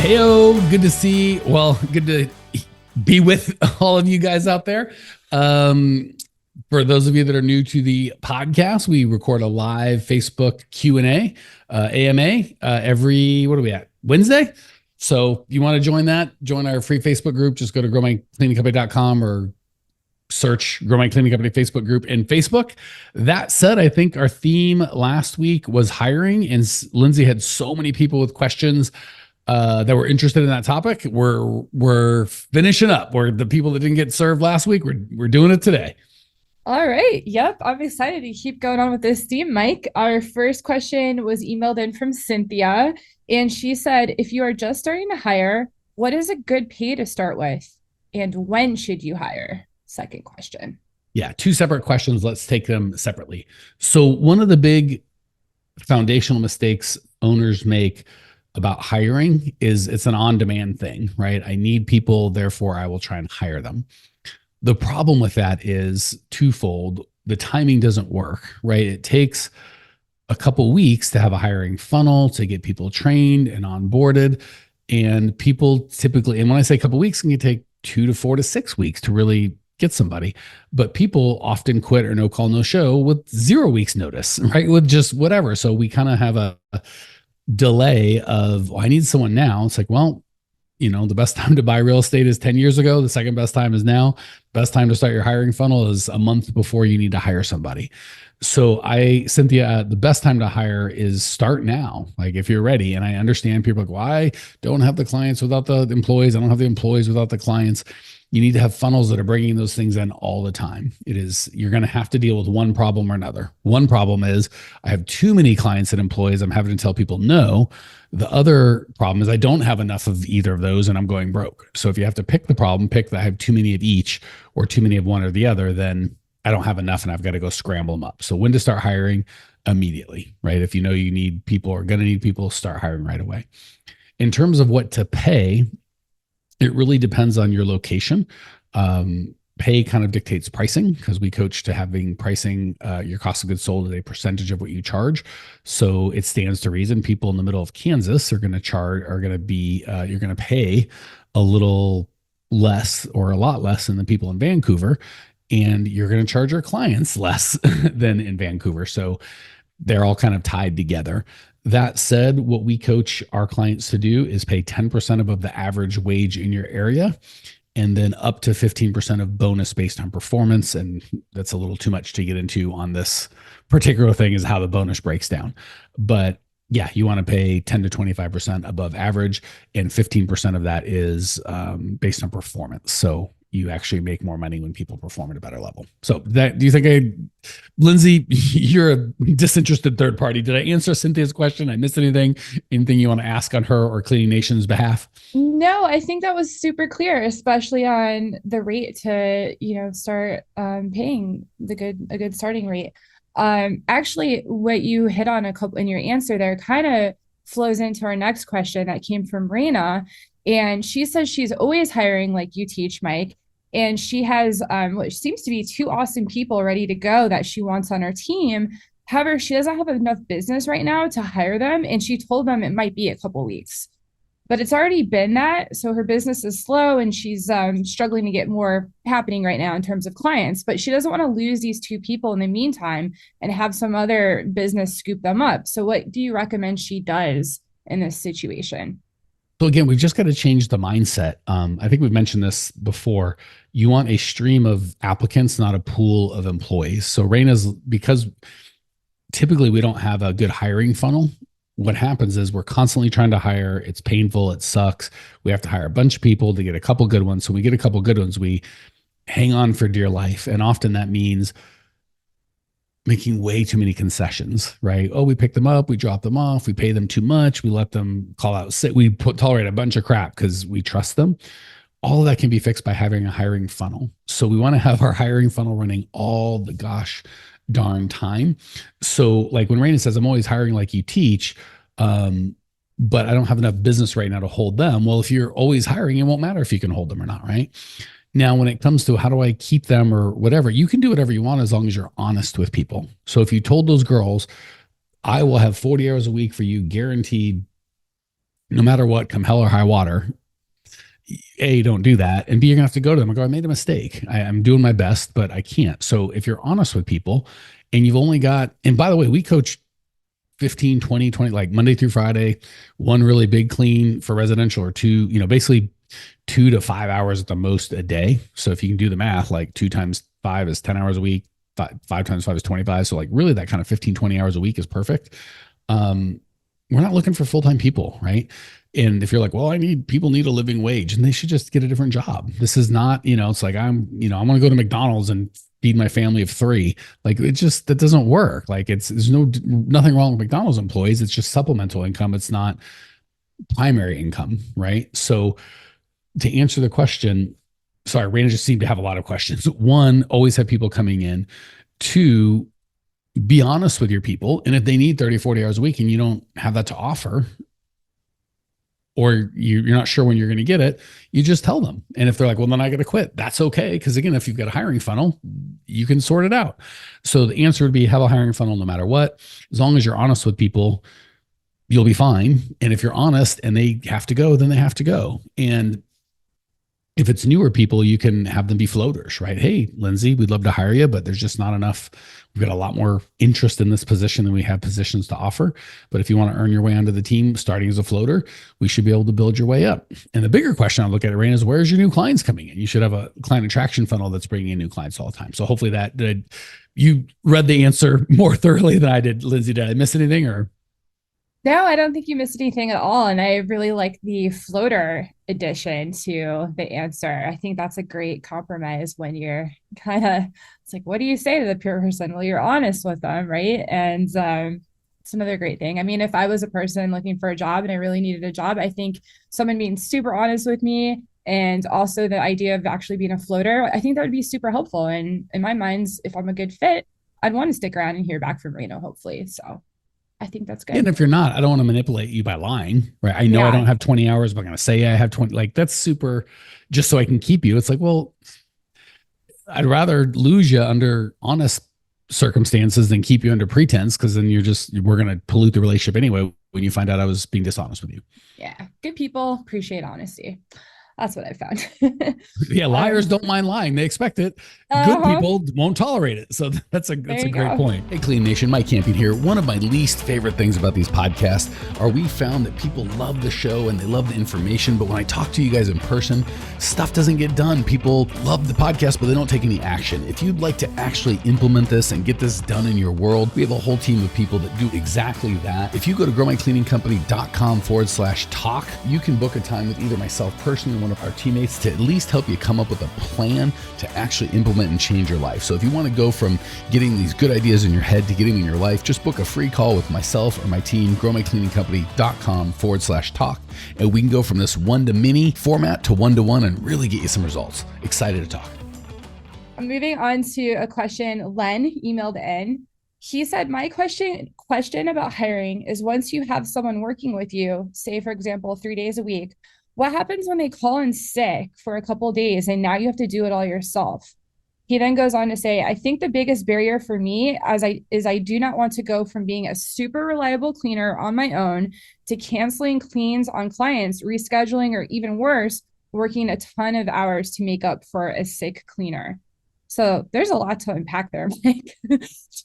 Heyo, good to be with all of you guys out there. For those of you that are new to the podcast, we record a live Facebook Q&A, AMA, every, Wednesday? So you want to join that, join our free Facebook group, just go to growmycleaningcompany.com or search Grow My Cleaning Company Facebook group in Facebook. That said, I think our theme last week was hiring, and Lindsay had so many people with questions that were interested in that topic. We're finishing up. We're the people that didn't get served last week. We're doing it today. All right. Yep. I'm excited to keep going on with this theme, Mike. Our first question was emailed in from Cynthia, and she said, if you are just starting to hire, what is a good pay to start with? And when should you hire? Second question. Yeah, two separate questions. Let's take them separately. So one of the big foundational mistakes owners make about hiring is it's an on-demand thing, right? I need people, therefore I will try and hire them. The problem with that is twofold. The timing doesn't work, right? It takes a couple weeks to have a hiring funnel to get people trained and onboarded. And people typically, and when I say a couple weeks, it can take 2 to 4 to 6 weeks to really get somebody. But people often quit or no call, no show with 0 weeks notice, right? With just whatever. So we kind of have a delay of, I need someone now. It's like, well, the best time to buy real estate is 10 years ago. The second best time is now. Best time to start your hiring funnel is a month before you need to hire somebody. So Cynthia, the best time to hire is start now. Like if you're ready. And I understand people are like, well, I don't have the clients without the employees. I don't have the employees without the clients. You need to have funnels that are bringing those things in all the time. You're going to have to deal with one problem or another. One problem is I have too many clients and employees. I'm having to tell people no. The other problem is I don't have enough of either of those and I'm going broke. So if you have to pick the problem, pick that I have too many of each or too many of one or the other, then I don't have enough and I've got to go scramble them up. So when to start hiring? Immediately, right? If you know you need people or going to need people, start hiring right away. In terms of what to pay, it really depends on your location. Pay kind of dictates pricing because we coach to having pricing, your cost of goods sold as a percentage of what you charge. So it stands to reason people in the middle of Kansas you're going to pay a little less or a lot less than the people in Vancouver, and you're going to charge your clients less than in Vancouver. So they're all kind of tied together. That said, what we coach our clients to do is pay 10% above the average wage in your area, and then up to 15% of bonus based on performance. And that's a little too much to get into on this particular thing is how the bonus breaks down. But yeah, you want to pay 10 to 25% above average, and 15% of that is based on performance. So you actually make more money when people perform at a better level. So do you think Lindsay, you're a disinterested third party. Did I answer Cynthia's question? I missed anything you want to ask on her or Cleaning Nation's behalf? No, I think that was super clear, especially on the rate to, start paying a good starting rate. Actually, what you hit on a couple in your answer there kind of flows into our next question that came from Raina. And she says she's always hiring like you teach, Mike. And she has what seems to be 2 awesome people ready to go that she wants on her team. However, she doesn't have enough business right now to hire them. And she told them it might be a couple weeks. But it's already been that. So her business is slow and she's struggling to get more happening right now in terms of clients. But she doesn't want to lose these 2 people in the meantime and have some other business scoop them up. So what do you recommend she does in this situation? So again, we've just got to change the mindset. I think we've mentioned this before. You want a stream of applicants, not a pool of employees. So because typically we don't have a good hiring funnel, what happens is we're constantly trying to hire. It's painful. It sucks. We have to hire a bunch of people to get a couple good ones. So we get a couple good ones, we hang on for dear life. And often that means making way too many concessions, right? Oh, we pick them up, we drop them off, we pay them too much, we let them call out sick, tolerate a bunch of crap because we trust them. All of that can be fixed by having a hiring funnel. So we want to have our hiring funnel running all the gosh darn time. So like when Raina says, I'm always hiring like you teach, but I don't have enough business right now to hold them. Well, if you're always hiring, it won't matter if you can hold them or not, right? Now, when it comes to how do I keep them or whatever, you can do whatever you want as long as you're honest with people. So if you told those girls, I will have 40 hours a week for you guaranteed no matter what, come hell or high water, A, don't do that. And B, you're gonna have to go to them and go, I made a mistake. I'm doing my best, but I can't. So if you're honest with people and you've only got, and by the way, we coach 15, 20, 20, like Monday through Friday, one really big clean for residential, or two, basically 2 to 5 hours at the most a day. So if you can do the math, like 2 times 5 is 10 hours a week. Five times 5 is 25. So like really that kind of 15, 20 hours a week is perfect. We're not looking for full-time people, right? And if you're like, well, people need a living wage, and they should just get a different job. This is not, it's like I'm going to go to McDonald's and feed my family of 3. Like that doesn't work. Like there's nothing wrong with McDonald's employees. It's just supplemental income. It's not primary income, right? So to answer the question, sorry, Raina just seemed to have a lot of questions. 1, always have people coming in. 2, be honest with your people. And if they need 30, 40 hours a week and you don't have that to offer, or you're not sure when you're going to get it, you just tell them. And if they're like, well, then I got to quit, that's okay. Because again, if you've got a hiring funnel, you can sort it out. So the answer would be have a hiring funnel no matter what. As long as you're honest with people, you'll be fine. And if you're honest and they have to go, then they have to go. And if it's newer people, you can have them be floaters, right? Hey, Lindsay, we'd love to hire you, but there's just not enough. We've got a lot more interest in this position than we have positions to offer. But if you want to earn your way onto the team starting as a floater, we should be able to build your way up. And the bigger question I look at it, Rain, is where's your new clients coming in? You should have a client attraction funnel that's bringing in new clients all the time. So hopefully you read the answer more thoroughly than I did. Lindsay, did I miss anything or? No, I don't think you missed anything at all. And I really like the floater addition to the answer. I think that's a great compromise when you're it's like, what do you say to the pure person? Well, you're honest with them, right? And it's another great thing. I mean, if I was a person looking for a job and I really needed a job, I think someone being super honest with me, and also the idea of actually being a floater, I think that would be super helpful. And in my minds, if I'm a good fit, I'd want to stick around and hear back from Reno, hopefully. So I think that's good. And if you're not, I don't want to manipulate you by lying, right? I know I don't have 20 hours, but I'm going to say I have 20. Like that's super, just so I can keep you. It's like, well, I'd rather lose you under honest circumstances than keep you under pretense, because then we're going to pollute the relationship anyway when you find out I was being dishonest with you. Yeah. Good people appreciate honesty. That's what I found. Yeah, liars don't mind lying. They expect it. Good people won't tolerate it. So that's a great point. Hey, Clean Nation, Mike Campion here. One of my least favorite things about these podcasts are we found that people love the show and they love the information, but when I talk to you guys in person, stuff doesn't get done. People love the podcast, but they don't take any action. If you'd like to actually implement this and get this done in your world, we have a whole team of people that do exactly that. If you go to growmycleaningcompany.com/talk, you can book a time with either myself personally or one of our teammates to at least help you come up with a plan to actually implement and change your life. So if you want to go from getting these good ideas in your head to getting in your life, just book a free call with myself or my team, growmycleaningcompany.com/talk. And we can go from this one-to-many format to one-to-one and really get you some results. Excited to talk. I'm moving on to a question Len emailed in. He said, my question about hiring is, once you have someone working with you, say, for example, 3 days a week, what happens when they call in sick for a couple of days and now you have to do it all yourself? He then goes on to say, I think the biggest barrier for me is I do not want to go from being a super reliable cleaner on my own to canceling cleans on clients, rescheduling, or even worse, working a ton of hours to make up for a sick cleaner. So there's a lot to unpack there, Mike.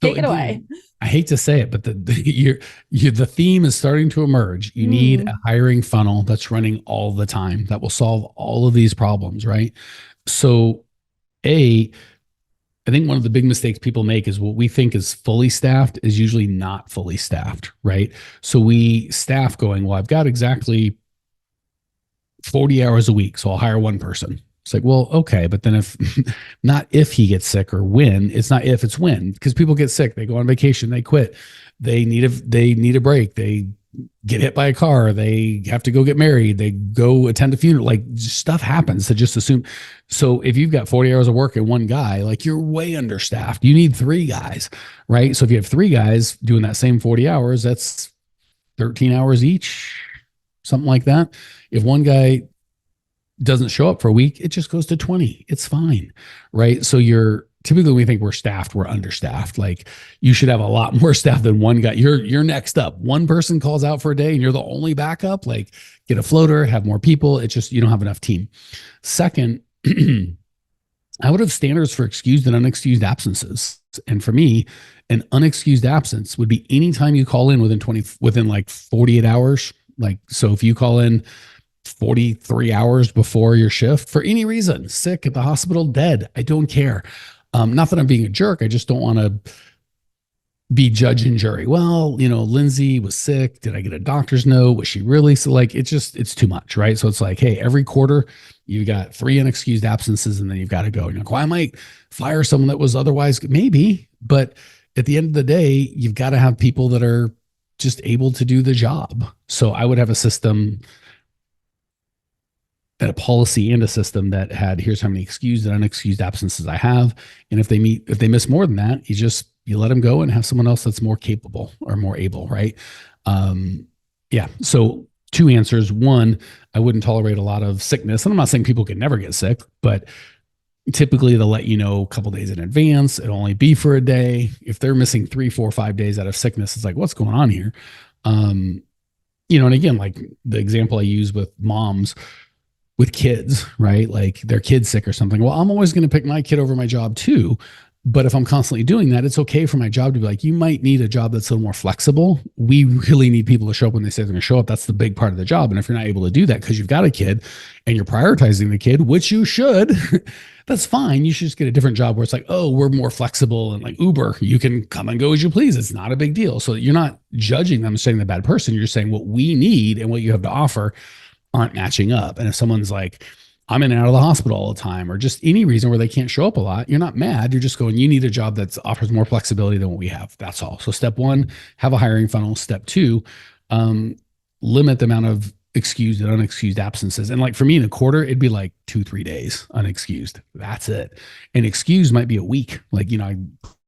Take it away. I hate to say it, but the theme is starting to emerge. You need a hiring funnel that's running all the time that will solve all of these problems, right? So I think one of the big mistakes people make is what we think is fully staffed is usually not fully staffed, right? So we staff going, well, I've got exactly 40 hours a week, so I'll hire one person. It's like, well, okay, but then not if he gets sick or when. It's not if, it's when, because people get sick, they go on vacation, they quit, they need a break, they get hit by a car, they have to go get married, they go attend a funeral, like stuff happens. To just assume. So if you've got 40 hours of work and one guy, like you're way understaffed. You need 3 guys, right? So if you have 3 guys doing that same 40 hours, that's 13 hours each, something like that. If one guy doesn't show up for a week, it just goes to 20. It's fine, right? So you're typically we think we're staffed, we're understaffed. Like you should have a lot more staff than one guy. You're next up. One person calls out for a day and you're the only backup. Like get a floater, have more people. It's just you don't have enough team. Second, I would have standards for excused and unexcused absences. And for me, an unexcused absence would be anytime you call in within like 48 hours. Like, so if you call in 43 hours before your shift for any reason, sick, at the hospital, dead, I don't care. Not that I'm being a jerk. I just don't want to be judge and jury. Well, Lindsay was sick. Did I get a doctor's note? Was she really? So like, it's too much, right? So it's like, hey, every quarter you got 3 unexcused absences and then you've got to go. You're like, well, I might fire someone that was otherwise maybe, but at the end of the day, you've got to have people that are just able to do the job. So I would have a system and a policy and a system that had, here's how many excused and unexcused absences I have. And if they miss more than that, you let them go and have someone else that's more capable or more able. Right. Yeah. So 2 answers. 1, I wouldn't tolerate a lot of sickness. And I'm not saying people can never get sick, but typically they'll let you know a couple days in advance. It'll only be for a day. If they're missing 3, 4, 5 days out of sickness, it's like, what's going on here? And again, like the example I use with moms with kids, right? Like their kid's sick or something. Well, I'm always going to pick my kid over my job too. But if I'm constantly doing that, it's okay for my job to be like, you might need a job that's a little more flexible. We really need people to show up when they say they're going to show up. That's the big part of the job. And if you're not able to do that because you've got a kid and you're prioritizing the kid, which you should, that's fine. You should just get a different job where it's like, oh, we're more flexible and like Uber, you can come and go as you please. It's not a big deal. So you're not judging them, saying the bad person. You're saying what we need and what you have to offer aren't matching up. And if someone's like, I'm in and out of the hospital all the time, or just any reason where they can't show up a lot, you're not mad. You're just going, you need a job that offers more flexibility than what we have. That's all. So step 1, have a hiring funnel. Step 2, limit the amount of excused and unexcused absences. And like for me in a quarter, it'd be like 2-3 days unexcused. That's it. And excused might be a week. Like, I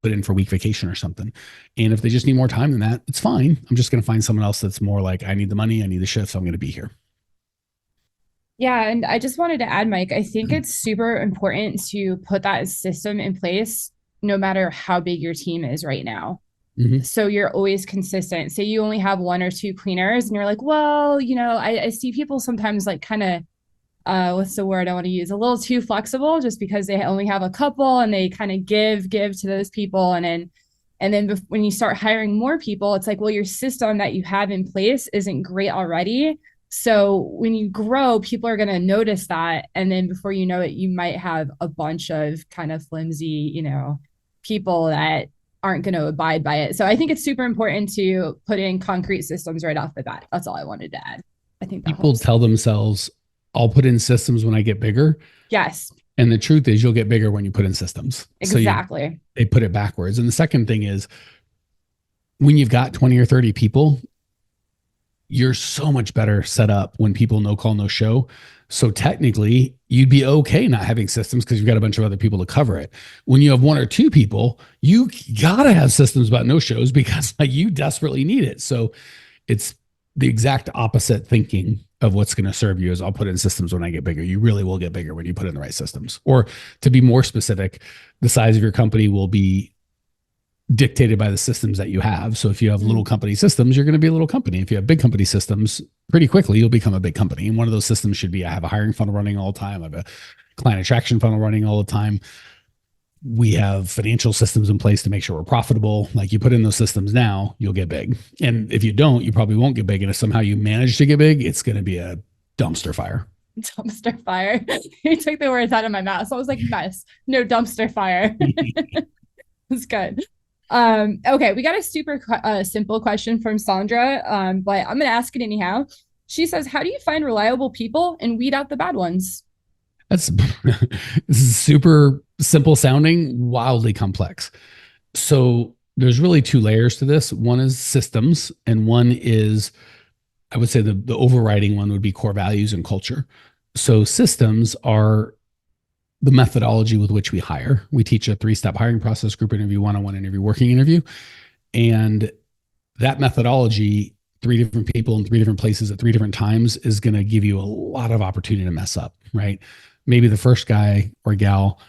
put in for a week vacation or something. And if they just need more time than that, it's fine. I'm just going to find someone else that's more like, I need the money, I need the shift, so I'm going to be here. Yeah, and I just wanted to add, Mike, I think it's super important to put that system in place no matter how big your team is right now. Mm-hmm. So you're always consistent. Say you only have 1 or 2 cleaners and you're like, well, I see people sometimes like kind of, what's the word I want to use? A little too flexible just because they only have a couple and they kind of give to those people. And then when you start hiring more people, it's like, well, your system that you have in place isn't great already. So when you grow, people are going to notice that. And then before you know it, you might have a bunch of kind of flimsy, people that aren't going to abide by it. So I think it's super important to put in concrete systems right off the bat. That's all I wanted to add. I think people tell themselves, I'll put in systems when I get bigger. Yes. And the truth is you'll get bigger when you put in systems. Exactly. So they put it backwards. And the second thing is when you've got 20 or 30 people, you're so much better set up when people no call, no show. So technically you'd be okay not having systems because you've got a bunch of other people to cover it. When you have 1 or 2 people, you gotta have systems about no shows because like, you desperately need it. So it's the exact opposite thinking of what's going to serve you is I'll put in systems when I get bigger. You really will get bigger when you put in the right systems. Or to be more specific, the size of your company will be dictated by the systems that you have. So if you have little company systems, you're going to be a little company. If you have big company systems, pretty quickly, you'll become a big company. And one of those systems should be, I have a hiring funnel running all the time. I have a client attraction funnel running all the time. We have financial systems in place to make sure we're profitable. Like you put in those systems now, you'll get big. And if you don't, you probably won't get big. And if somehow you manage to get big, it's going to be a dumpster fire. Dumpster fire. You took the words out of my mouth. So I was like, mess. No dumpster fire. That's good. Okay, we got a super simple question from Sandra, but I'm going to ask it anyhow. She says, how do you find reliable people and weed out the bad ones? That's this is super simple sounding, wildly complex. So there's really 2 layers to this. One is systems, and one is, I would say the overriding one would be core values and culture. So systems are the methodology with which we hire. We teach a 3-step hiring process: group interview, one-on-one interview, working interview. And that methodology, 3 different people in 3 different places at 3 different times, is going to give you a lot of opportunity to mess up, right? Maybe the first guy or gal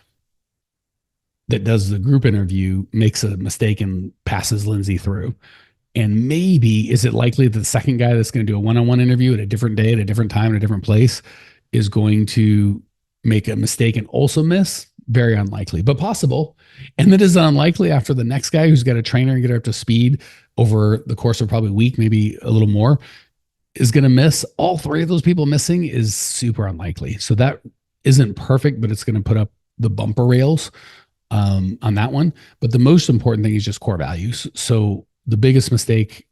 that does the group interview makes a mistake and passes Lindsay through. And maybe is it likely that the second guy that's going to do a one-on-one interview at a different day, at a different time, at a different place is going to make a mistake and also miss? Very unlikely, but possible. And that is unlikely after the next guy who's got a trainer and get her up to speed over the course of probably a week, maybe a little more, is going to miss. All three of those people missing is super unlikely. So that isn't perfect, but it's going to put up the bumper rails on that one. But the most important thing is just core values. So the biggest mistake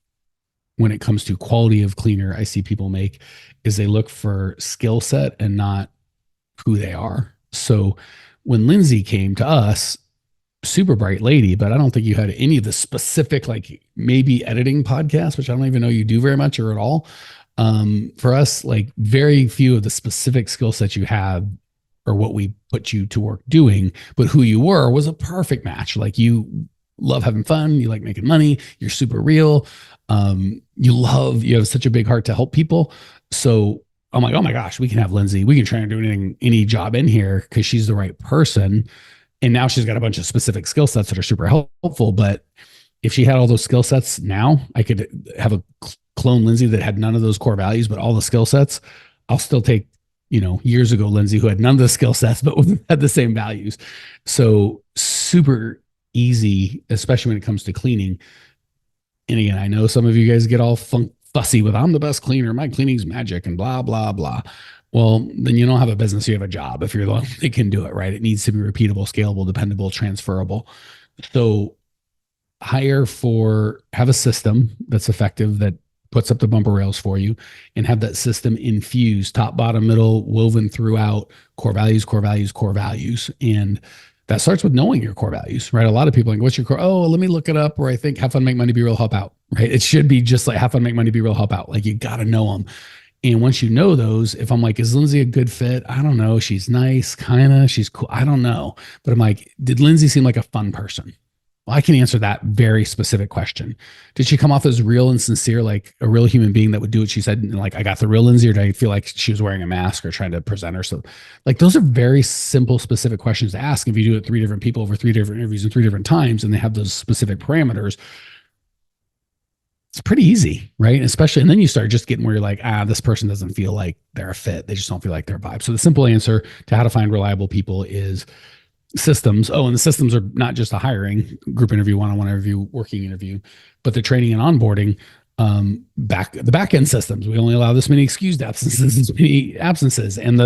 when it comes to quality of cleaner I see people make is they look for skill set and not who they are. So when Lindsay came to us, super bright lady, but I don't think you had any of the specific, like maybe editing podcasts, which I don't even know you do very much or at all. For us, like very few of the specific skill sets you have or what we put you to work doing, but who you were was a perfect match. Like you love having fun. You like making money. You're super real. You have such a big heart to help people. So I'm like, oh my gosh, we can have Lindsay. We can train her to do any job in here because she's the right person. And now she's got a bunch of specific skill sets that are super helpful. But if she had all those skill sets now, I could have a clone Lindsay that had none of those core values, but all the skill sets. I'll still take, years ago Lindsay who had none of the skill sets, but had the same values. So super easy, especially when it comes to cleaning. And again, I know some of you guys get all fussy with, I'm the best cleaner, my cleaning's magic and blah, blah, blah. Well, then you don't have a business, you have a job if you're the one that can do it, right? It needs to be repeatable, scalable, dependable, transferable. So have a system that's effective, that puts up the bumper rails for you, and have that system infused, top, bottom, middle, woven throughout core values, core values, core values. And that starts with knowing your core values, right? A lot of people are like, what's your core? Oh, let me look it up, where I think have fun, make money, be real, help out, right? It should be just like have fun, make money, be real, help out. Like you got to know them. And once you know those, if I'm like, is Lindsay a good fit? I don't know. She's nice, kind of, she's cool. I don't know. But I'm like, did Lindsay seem like a fun person? Well, I can answer that very specific question. Did she come off as real and sincere, like a real human being that would do what she said? And like, I got the real Lindsay, or did I feel like she was wearing a mask or trying to present herself? Like those are very simple, specific questions to ask. If you do it 3 different people over 3 different interviews and 3 different times, and they have those specific parameters, it's pretty easy, right? Especially, and then you start just getting where you're like, this person doesn't feel like they're a fit. They just don't feel like they're a vibe. So the simple answer to how to find reliable people is systems. Oh, and the systems are not just a hiring, group interview, one-on-one interview, working interview, but the training and onboarding, the back end systems. We only allow this many excused absences, this many absences. And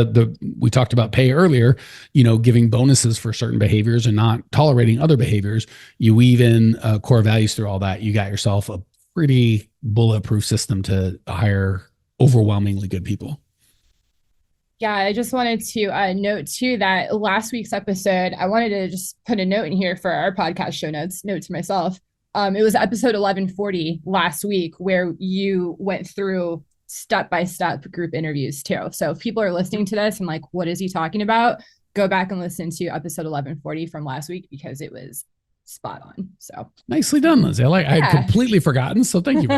we talked about pay earlier, giving bonuses for certain behaviors and not tolerating other behaviors. You weave in core values through all that. You got yourself a pretty bulletproof system to hire overwhelmingly good people. Yeah, I just wanted to note too that last week's episode, I wanted to just put a note in here for our podcast show notes, note to myself. It was episode 1140 last week where you went through step-by-step group interviews too. So if people are listening to this and like, what is he talking about? Go back and listen to episode 1140 from last week because it was spot on. So nicely done, Lindsay. I had completely forgotten. So thank you.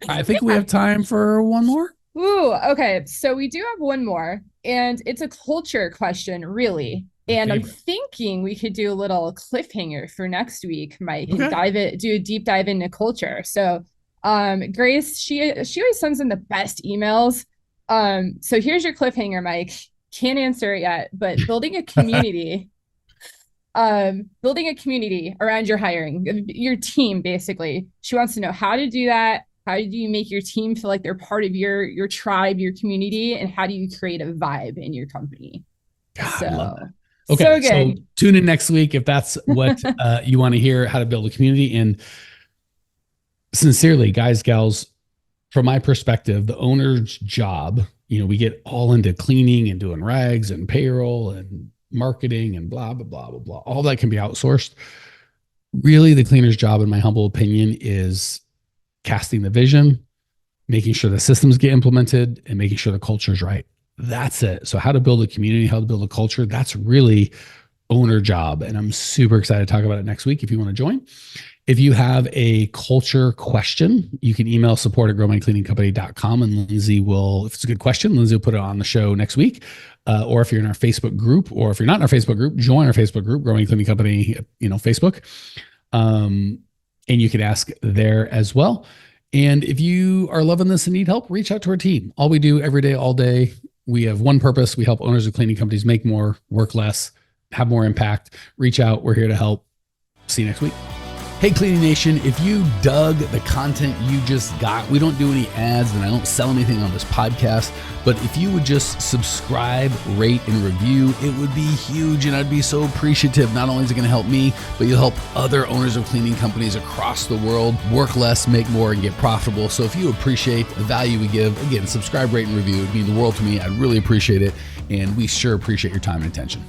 I think we have time for one more. Ooh, okay. So we do have one more, and it's a culture question, really. And I'm thinking we could do a little cliffhanger for next week, Mike, and do a deep dive into culture. So Grace, she always sends in the best emails. So here's your cliffhanger, Mike. Can't answer it yet, but building a community around your hiring, your team, basically. She wants to know how to do that. How do you make your team feel like they're part of your tribe, your community, and how do you create a vibe in your company? God, I love that. Okay, so tune in next week if that's what you want to hear, how to build a community. And sincerely, guys, gals, from my perspective, the owner's job, we get all into cleaning and doing rags and payroll and marketing and blah, blah, blah, blah, blah. All that can be outsourced. Really, the cleaner's job, in my humble opinion, is casting the vision, making sure the systems get implemented, and making sure the culture is right. That's it. So how to build a community, how to build a culture, that's really owner job. And I'm super excited to talk about it next week if you want to join. If you have a culture question, you can email support@growmycleaningcompany.com, and Lindsay will, if it's a good question, Lindsay will put it on the show next week. Or if you're in our Facebook group, or if you're not in our Facebook group, join our Facebook group, Growing Cleaning Company, Facebook. And you can ask there as well. And if you are loving this and need help, reach out to our team. All we do every day, all day, we have one purpose. We help owners of cleaning companies make more, work less, have more impact. Reach out. We're here to help. See you next week. Hey, Cleaning Nation, if you dug the content you just got, we don't do any ads and I don't sell anything on this podcast, but if you would just subscribe, rate, and review, it would be huge and I'd be so appreciative. Not only is it going to help me, but you'll help other owners of cleaning companies across the world work less, make more, and get profitable. So if you appreciate the value we give, again, subscribe, rate, and review. It would mean the world to me. I'd really appreciate it. And we sure appreciate your time and attention.